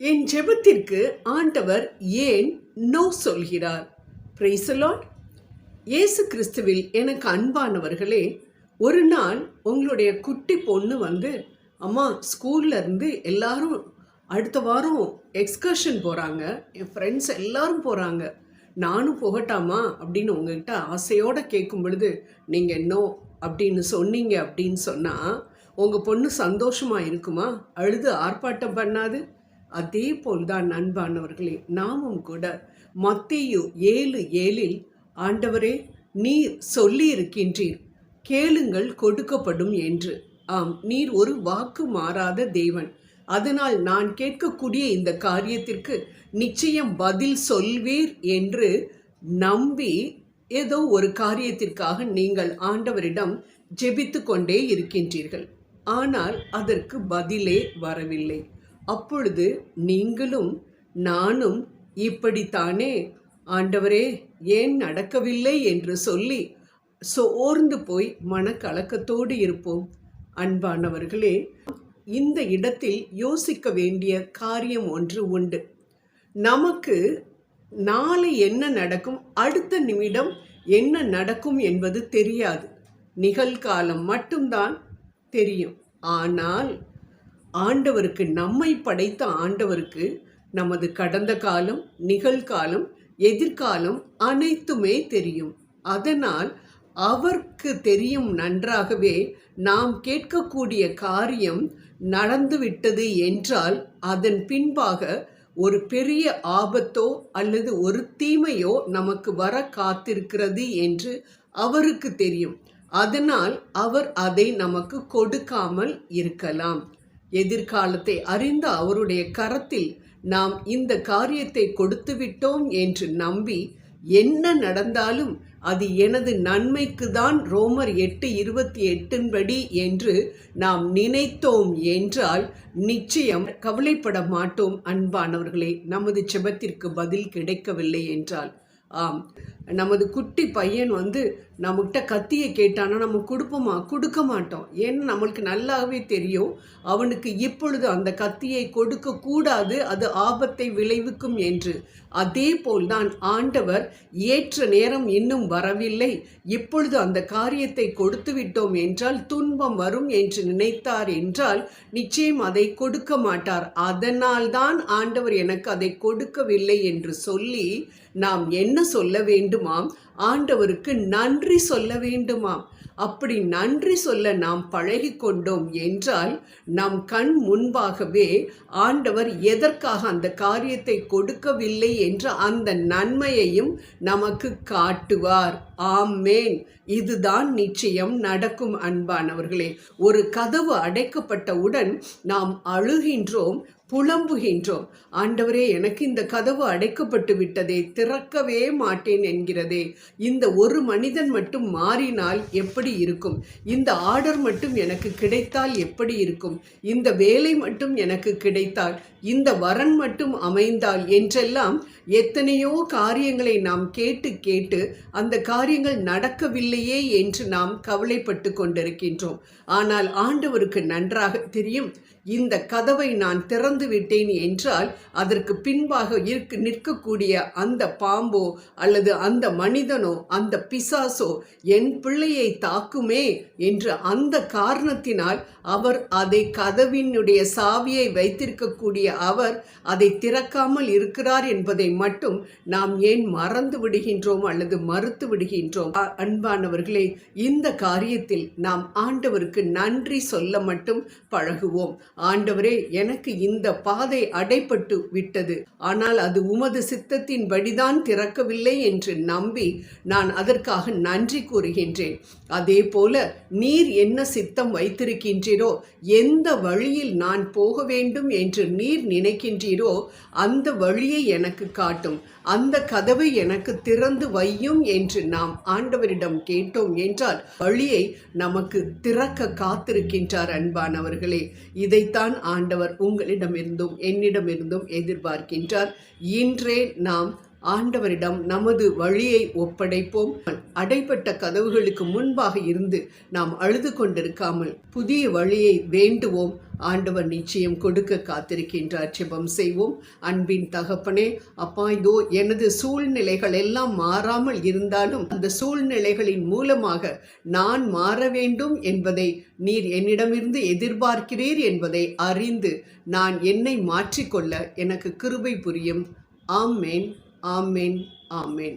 என் ஜெபத்திற்கு ஆண்டவர் ஏன் நோ சொல்கிறார்? Praise the Lord. இயேசு கிறிஸ்துவில் எனக்கு அன்பானவர்களே, ஒரு நாள் உங்களுடைய குட்டி பொண்ணு அம்மா ஸ்கூல்ல இருந்து எல்லாரும் அடுத்த வாரம் எக்ஸ்கர்ஷன் போகிறாங்க, என் ஃப்ரெண்ட்ஸ் எல்லாரும் போகிறாங்க, நானும் போகட்டாமா அப்படின்னு உங்ககிட்ட ஆசையோடு கேட்கும் பொழுது நீங்கள் நோ அப்படின்னு சொன்னீங்க அப்படின்னு சொன்னால் உங்கள் பொண்ணு சந்தோஷமாக இருக்குமா? அழுது ஆர்ப்பாட்டம் பண்ணாது? அதே போல்தான் அன்பானவர்களே, நாமும் கூட மத்தேயு 7:7 ஆண்டவரே நீர் சொல்லி இருக்கின்றீர், கேளுங்கள் கொடுக்கப்படும் என்று. ஆம், நீர் ஒரு வாக்கு மாறாத தேவன். அதனால் நான் கேட்கக்கூடிய இந்த காரியத்திற்கு நிச்சயம் பதில் சொல்வீர் என்று நம்பி ஏதோ ஒரு காரியத்திற்காக நீங்கள் ஆண்டவரிடம் ஜெபித்து கொண்டே இருக்கின்றீர்கள். ஆனால் அதற்கு பதிலே வரவில்லை. அப்பொழுது நீங்களும் நானும் இப்படித்தானே ஆண்டவரே ஏன் நடக்கவில்லை என்று சொல்லி சோர்ந்து போய் மனக்கலக்கத்தோடு இருப்போம். அன்பானவர்களே, இந்த இடத்தில் யோசிக்க வேண்டிய காரியம் ஒன்று உண்டு. நமக்கு நாளை என்ன நடக்கும், அடுத்த நிமிடம் என்ன நடக்கும் என்பது தெரியாது. நிகழ்காலம் மட்டும்தான் தெரியும். ஆனால் ஆண்டவருக்கு, நம்மை படைத்த ஆண்டவருக்கு நமது கடந்த காலம், நிகழ்காலம், எதிர்காலம் அனைத்துமே தெரியும். அதனால் அவருக்கு தெரியும் நன்றாகவே நாம் கேட்கக்கூடிய காரியம் நடந்துவிட்டது என்றால் அதன் பின்பாக ஒரு பெரிய ஆபத்தோ அல்லது ஒரு தீமையோ நமக்கு வர காத்திருக்கிறது என்று அவருக்கு தெரியும். அதனால் அவர் அதை நமக்கு கொடுக்காமல் இருக்கலாம். எதிர்காலத்தை அறிந்த அவருடைய கரத்தில் நாம் இந்த காரியத்தை கொடுத்து விட்டோம் என்று நம்பி என்ன நடந்தாலும் அது எனது நன்மைக்கு தான், ரோமர் 8:28 படி என்று நாம் நினைத்தோம் என்றால் நிச்சயம் கவலைப்பட மாட்டோம். அன்பானவர்களே, நமது ஜெபத்திற்கு பதில் கிடைக்கவில்லை என்றால், ஆம், நமது குட்டி பையன் நம்மகிட்ட கத்தியை கேட்டானா நம்ம கொடுப்போமா? கொடுக்க மாட்டோம். ஏன்னா நம்மளுக்கு நல்லாவே தெரியும் அவனுக்கு இப்பொழுது அந்த கத்தியை கொடுக்க கூடாது, அது ஆபத்தை விளைவிக்கும் என்று. அதே போல்தான் ஆண்டவர் ஏற்ற நேரம் இன்னும் வரவில்லை, இப்பொழுது அந்த காரியத்தை கொடுத்து விட்டோம் என்றால் துன்பம் வரும் என்று நினைத்தார் என்றால் நிச்சயம் அதை கொடுக்க மாட்டார். அதனால்தான் ஆண்டவர் எனக்கு அதை கொடுக்கவில்லை என்று சொல்லி நாம் என்ன சொல்ல வேண்டுமாம்? ஆண்டவருக்கு நன்றி சொல்ல வேண்டுமாம். அப்படி நன்றி சொல்ல நாம் பழகி கொண்டோம் என்றால் நம் கண் முன்பாகவே ஆண்டவர் எதற்காக அந்த காரியத்தை கொடுக்கவில்லை என்ற அந்த நன்மையையும் நமக்கு காட்டுவார். ஆமேன். இதுதான் நிச்சயம் நடக்கும். அன்பானவர்களே, ஒரு கதவு அடைக்கப்பட்டவுடன் நாம் அழுகின்றோம், புலம்புகின்றோம். ஆண்டவரே, எனக்கு இந்த கதவு அடைக்கப்பட்டு விட்டதே, திறக்கவே மாட்டேன் என்கிறதே. இந்த ஒரு மனிதன் மட்டும் மாறினால் எப்படி இருக்கும்? இந்த ஆர்டர் மட்டும் எனக்கு கிடைத்தால் எப்படி இருக்கும்? இந்த வேலை மட்டும் எனக்கு கிடைத்தால், இந்த வரன் மட்டும் அமைந்தால் என்றெல்லாம் எத்தனையோ காரியங்களை நாம் கேட்டு கேட்டு அந்த காரியங்கள் நடக்கவில்லையே என்று நாம் கவலைப்பட்டு கொண்டிருக்கின்றோம். ஆனால் ஆண்டவருக்கு நன்றாக தெரியும், இந்த கதவை நான் திறந்து விட்டேன் என்றால் அதற்கு பின்பாக நிற்கக்கூடிய அந்த பாம்போ அல்லது அந்த மனிதனோ அந்த பிசாசோ என் பிள்ளையை தாக்குமே என்று அந்த காரணத்தினால் அவர் அதை, கதவினுடைய சாவியை வைத்திருக்கக்கூடிய அவர் அதை திறக்காமல் இருக்கிறார் என்பதை மட்டும் நாம் ஏன் மறந்து விடுகின்றோம் அல்லது மறுத்து விடுகின்றோம்? அன்பானவர்களே, இந்த காரியத்தில் நாம் ஆண்டவருக்கு நன்றி சொல்ல மட்டும் பழகுவோம். ஆண்டவரே, எனக்கு இந்த பாதை அடைப்பட்டு விட்டது, ஆனால் அது உமது சித்தத்தின் படிதான் திறக்கவில்லை என்று நம்பி நான் அதற்காக நன்றி கூறுகின்றேன். அதே போல நீர் என்ன சித்தம் வைத்திருக்கின்றீரோ, எந்த வழியில் நான் போக வேண்டும் என்று நீர் நினைக்கின்றீரோ அந்த வழியை எனக்கு காட்டும், அந்த கதவை எனக்கு திறந்து வையும் என்று நாம் ஆண்டவரிடம் கேட்டோம் என்றால் வழியை நமக்கு திறக்க காத்திருக்கின்றார். அன்பானவர்களே, இதைத்தான் ஆண்டவர் உங்களிடமிருந்தும் என்னிடமிருந்தும் எதிர்பார்க்கின்றார். இன்றே நாம் ஆண்டவரிடம் நமது வழியை ஒப்படைப்போம். அடைப்பட்ட கதவுகளுக்கு முன்பாக இருந்து நாம் அழுது கொண்டிருக்காமல் புதிய வழியை வேண்டுவோம். ஆண்டவர் நிச்சயம் கொடுக்க காத்திருக்கின்றார். ஜெபம் செய்வோம். அன்பின் தகப்பனே, அப்பா, இதோ எனது சூழ்நிலைகள் எல்லாம் மாறாமல் இருந்தாலும் அந்த சூழ்நிலைகளின் மூலமாக நான் மாற வேண்டும் என்பதை நீர் என்னிடமிருந்து எதிர்பார்க்கிறீர் என்பதை அறிந்து நான் என்னை மாற்றிக்கொள்ள எனக்கு கிருபை புரியும். ஆமேன், ஆமேன், ஆமேன்.